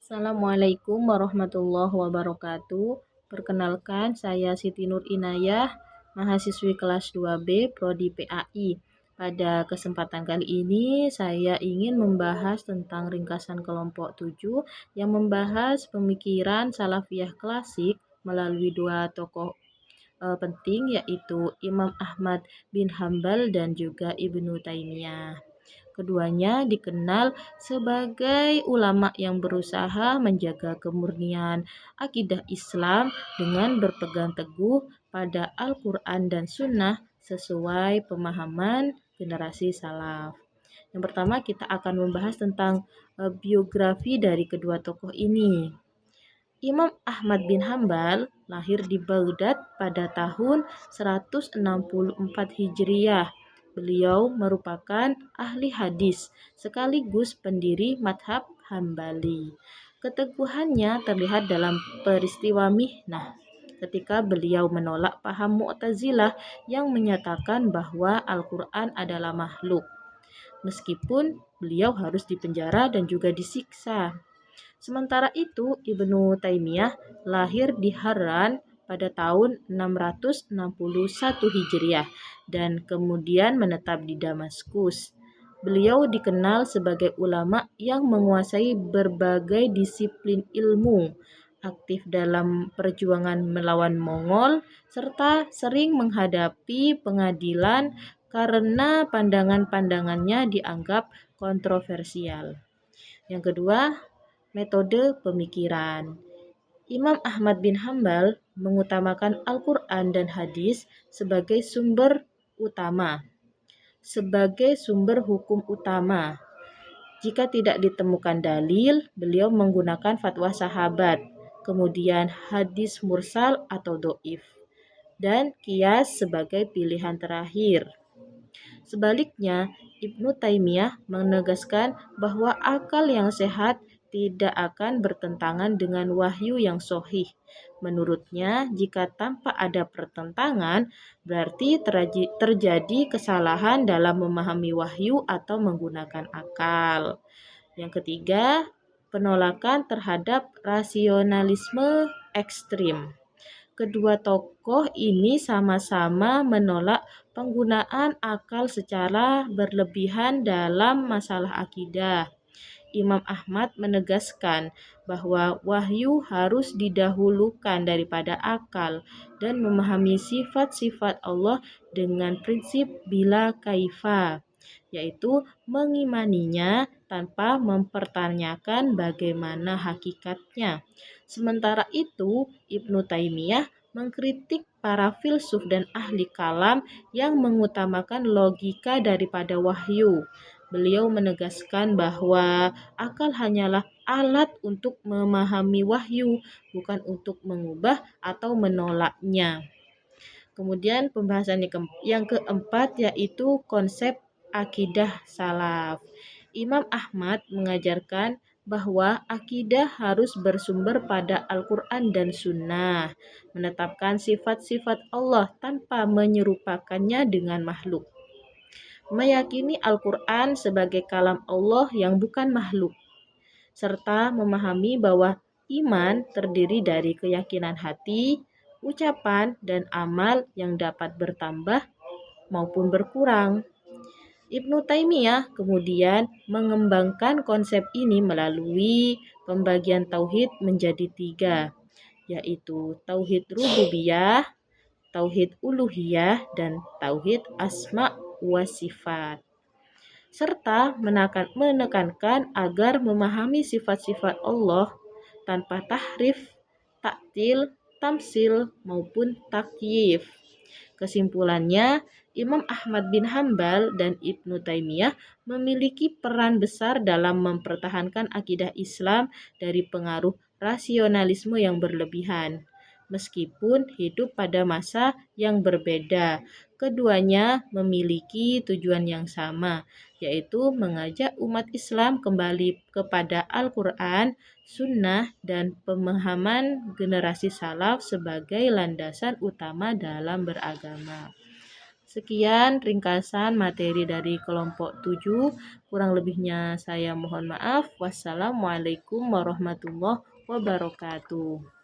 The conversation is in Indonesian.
Assalamualaikum warahmatullahi wabarakatuh. Perkenalkan, saya Siti Nur Inayah, mahasiswi kelas 2B Prodi PAI. Pada kesempatan kali ini, saya ingin membahas tentang ringkasan kelompok 7 yang membahas pemikiran salafiyah klasik melalui dua tokoh penting, yaitu Imam Ahmad bin Hambal dan juga Ibnu Taimiyah. Keduanya dikenal sebagai ulama yang berusaha menjaga kemurnian akidah Islam dengan berpegang teguh pada Al-Quran dan Sunnah sesuai pemahaman generasi salaf. Yang pertama, kita akan membahas tentang biografi dari kedua tokoh ini. Imam Ahmad bin Hambal lahir di Baghdad pada tahun 164 Hijriah. Beliau merupakan ahli hadis sekaligus pendiri madhab Hambali. Keteguhannya terlihat dalam peristiwa Mihnah ketika beliau menolak paham Mu'tazilah yang menyatakan bahwa Al-Quran adalah makhluk. Meskipun beliau harus dipenjara dan juga disiksa. Sementara itu, Ibnu Taimiyah lahir di Harran pada tahun 661 Hijriah dan kemudian menetap di Damaskus. Beliau dikenal sebagai ulama yang menguasai berbagai disiplin ilmu, aktif dalam perjuangan melawan Mongol, serta sering menghadapi pengadilan karena pandangan-pandangannya dianggap kontroversial. Yang kedua, metode pemikiran. Imam Ahmad bin Hambal mengutamakan Al-Quran dan hadis sebagai sumber utama, sebagai sumber hukum utama. Jika tidak ditemukan dalil, beliau menggunakan fatwa sahabat, kemudian hadis mursal atau do'if, dan qiyas sebagai pilihan terakhir. Sebaliknya, Ibnu Taimiyah menegaskan bahwa akal yang sehat tidak akan bertentangan dengan wahyu yang sahih. Menurutnya, jika tanpa ada pertentangan, berarti terjadi kesalahan dalam memahami wahyu atau menggunakan akal. Yang ketiga, penolakan terhadap rasionalisme ekstrim. Kedua tokoh ini sama-sama menolak penggunaan akal secara berlebihan dalam masalah akidah. Imam Ahmad menegaskan bahwa wahyu harus didahulukan daripada akal dan memahami sifat-sifat Allah dengan prinsip bila kaifa, yaitu mengimaninya tanpa mempertanyakan bagaimana hakikatnya. Sementara itu, Ibnu Taimiyah mengkritik para filsuf dan ahli kalam yang mengutamakan logika daripada wahyu. Beliau menegaskan bahwa akal hanyalah alat untuk memahami wahyu, bukan untuk mengubah atau menolaknya. Kemudian pembahasan yang keempat yaitu konsep akidah salaf. Imam Ahmad mengajarkan bahwa akidah harus bersumber pada Al-Quran dan Sunnah, menetapkan sifat-sifat Allah tanpa menyerupakannya dengan makhluk, meyakini Al-Quran sebagai kalam Allah yang bukan makhluk, serta memahami bahwa iman terdiri dari keyakinan hati, ucapan, dan amal yang dapat bertambah maupun berkurang. Ibnu Taimiyah kemudian mengembangkan konsep ini melalui pembagian tauhid menjadi 3, yaitu tauhid rububiyah, tauhid uluhiyah, dan tauhid asma wa sifat, serta menekankan agar memahami sifat-sifat Allah tanpa tahrif, taktil, tamsil, maupun takyif. Kesimpulannya, Imam Ahmad bin Hambal dan Ibnu Taimiyah memiliki peran besar dalam mempertahankan akidah Islam dari pengaruh rasionalisme yang berlebihan. Meskipun hidup pada masa yang berbeda, keduanya memiliki tujuan yang sama, yaitu mengajak umat Islam kembali kepada Al-Quran, Sunnah, dan pemahaman generasi salaf sebagai landasan utama dalam beragama. Sekian ringkasan materi dari kelompok 7. Kurang lebihnya saya mohon maaf. Wassalamualaikum warahmatullahi wabarakatuh.